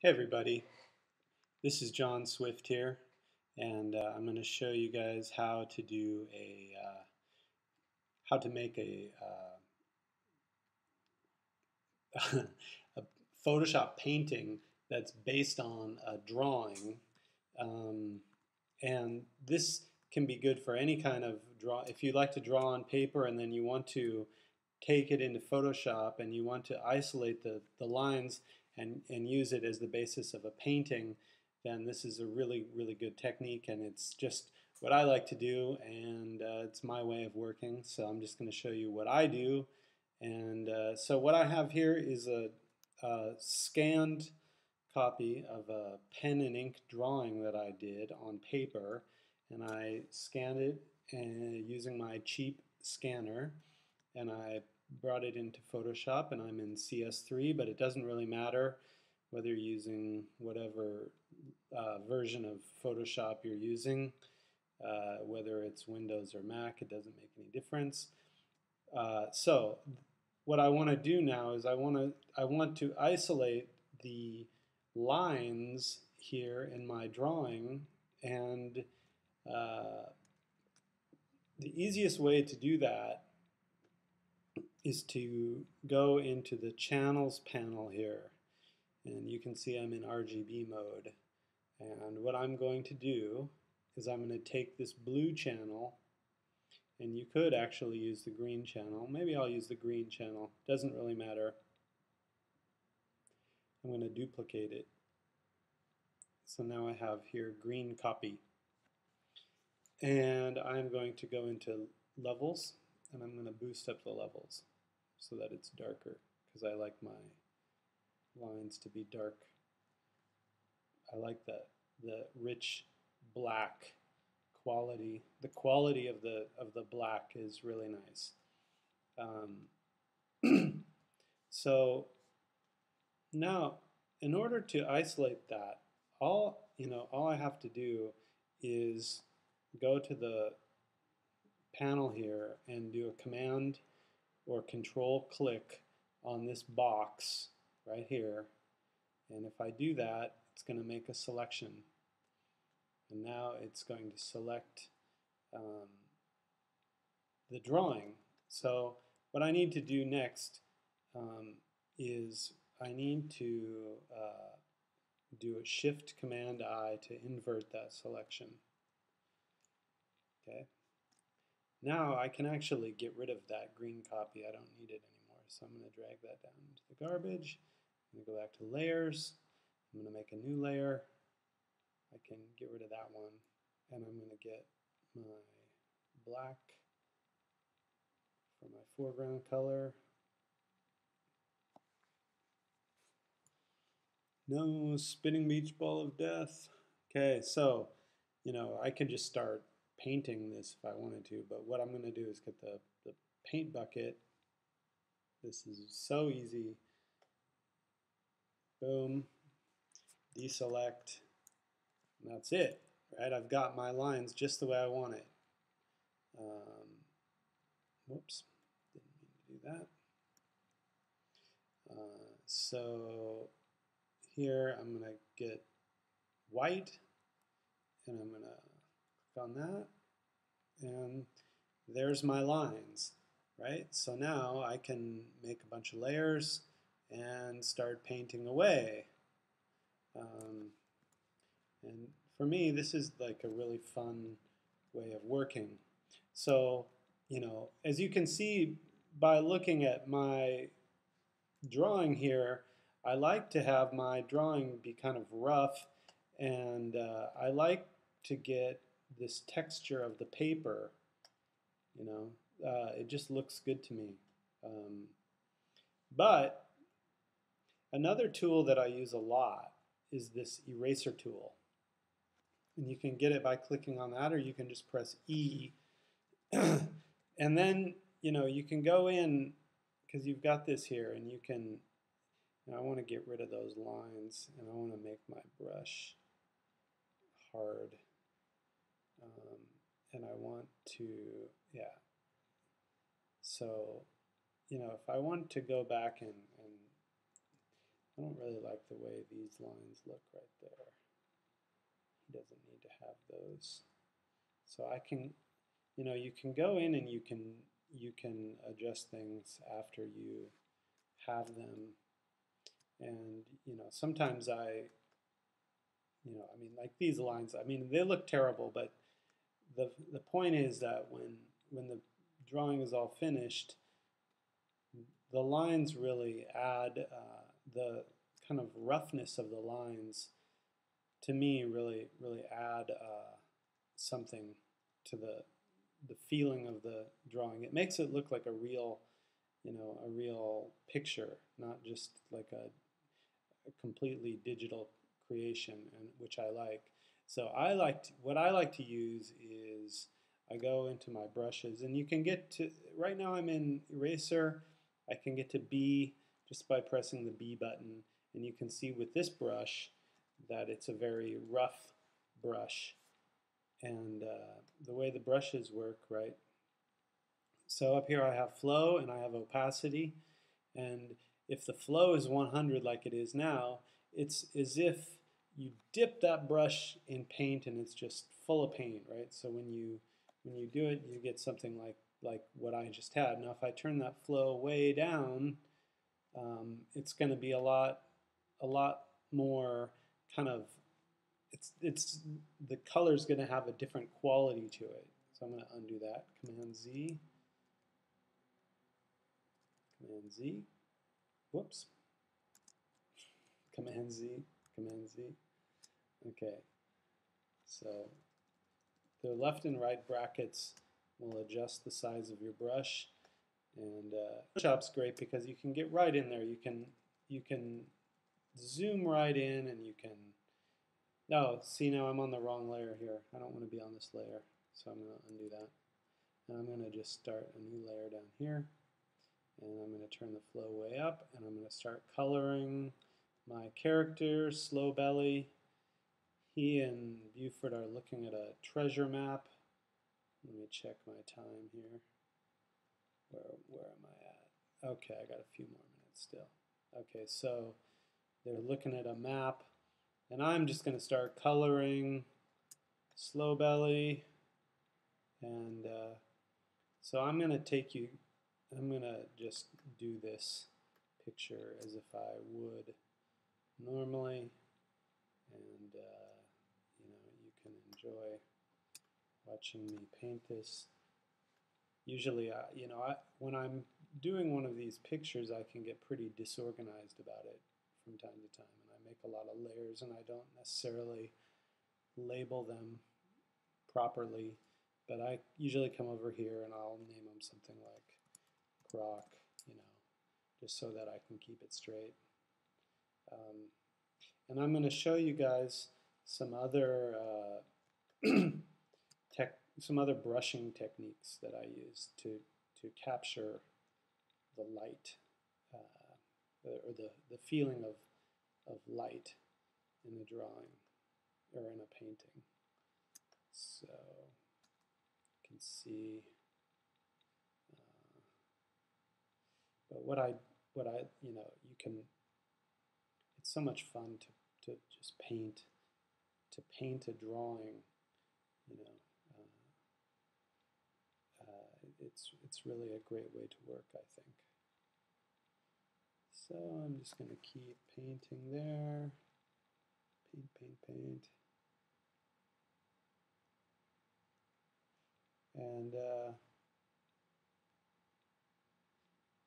Hey everybody, this is John Swift here, and I'm going to show you guys how to do how to make a Photoshop painting that's based on a drawing, um, and this can be good for any kind of draw. If you like to draw on paper and then you want to take it into Photoshop and you want to isolate the lines and use it as the basis of a painting, then this is a really good technique, and it's just what I like to do, and it's my way of working. So I'm just going to show you what I do. And so what I have here is a scanned copy of a pen and ink drawing that I did on paper, and I scanned it using my cheap scanner, and I brought it into Photoshop, and I'm in CS3, but it doesn't really matter whether you're using whatever version of Photoshop you're using, whether it's Windows or Mac, it doesn't make any difference. So what I want to do now is I want to isolate the lines here in my drawing, and the easiest way to do that is to go into the channels panel here, and you can see I'm in RGB mode. And what I'm going to do is I'm going to take this blue channel, and you could actually use the green channel. Maybe I'll use the green channel. Doesn't really matter. I'm going to duplicate it. So now I have here green copy. And I'm going to go into levels, and I'm going to boost up the levels so that it's darker, because I like my lines to be dark. I like the rich black quality. The quality of the black is really nice. So now, in order to isolate that, all I have to do is go to the panel here and do a command or control click on this box right here, and if I do that, it's going to make a selection, and now it's going to select the drawing. So what I need to do next is I need to do a Shift Command I to invert that selection. Okay. Now I can actually get rid of that green copy. I don't need it anymore. So I'm going to drag that down into the garbage. I'm going to go back to layers. I'm going to make a new layer. I can get rid of that one. And I'm going to get my black for my foreground color. No spinning beach ball of death. Okay, so, I could just start painting this if I wanted to, but what I'm going to do is get the paint bucket. This is so easy. Boom, deselect, and that's it, right? I've got my lines just the way I want it. Whoops, didn't mean to do that. So here I'm going to get white, and I'm going to click on that, and there's my lines, right? So now I can make a bunch of layers and start painting away. And for me, this is like a really fun way of working. So, as you can see by looking at my drawing here, I like to have my drawing be kind of rough, and I like to get this texture of the paper. It just looks good to me. But another tool that I use a lot is this eraser tool. And you can get it by clicking on that, or you can just press E. And then, you can go in, because you've got this here, and you can, I want to get rid of those lines, and I want to make my brush hard. And I want to, yeah. So, if I want to go back and I don't really like the way these lines look right there. He doesn't need to have those. So I can, you can go in and you can adjust things after you have them. And sometimes I mean, like these lines, I mean, they look terrible, but the point is that when the drawing is all finished, the lines really add the kind of roughness of the lines, to me, really add something to the feeling of the drawing. It makes it look like a real picture, not just like a completely digital creation, and which I like. So what I like to use is I go into my brushes, and you can get to, right now I'm in eraser. I can get to B just by pressing the B button, and you can see with this brush that it's a very rough brush. And the way the brushes work, right? So up here I have flow and I have opacity, and if the flow is 100 like it is now, it's as if you dip that brush in paint and it's just full of paint, right? So when you do it, you get something like what I just had. Now if I turn that flow way down, it's going to be a lot more kind of, it's the color's going to have a different quality to it. So I'm going to undo that. Command Z. Command Z. Whoops. Command Z. Command Z. Okay. So the left and right brackets will adjust the size of your brush, and Photoshop's great because you can get right in there. You can zoom right in, and you can. Oh, see, now I'm on the wrong layer here. I don't want to be on this layer, so I'm going to undo that. And I'm going to just start a new layer down here, and I'm going to turn the flow way up, and I'm going to start coloring my character, Slow Belly. He and Buford are looking at a treasure map. Let me check my time here. Where am I at? Okay, I got a few more minutes still. Okay, so they're looking at a map, and I'm just going to start coloring Slow Belly. And so I'm going to just do this picture as if I would normally, and you can enjoy watching me paint this. Usually, when I'm doing one of these pictures, I can get pretty disorganized about it from time to time, and I make a lot of layers, and I don't necessarily label them properly, but I usually come over here and I'll name them something like Croc, just so that I can keep it straight. And I'm going to show you guys some other some other brushing techniques that I use to capture the light or the feeling of light in a drawing or in a painting. So you can see, but you can. It's so much fun to just paint a drawing. It's really a great way to work, I think. So I'm just going to keep painting there. Paint. And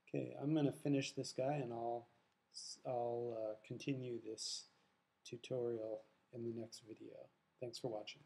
okay, I'm going to finish this guy, and I'll continue this tutorial in the next video. Thanks for watching.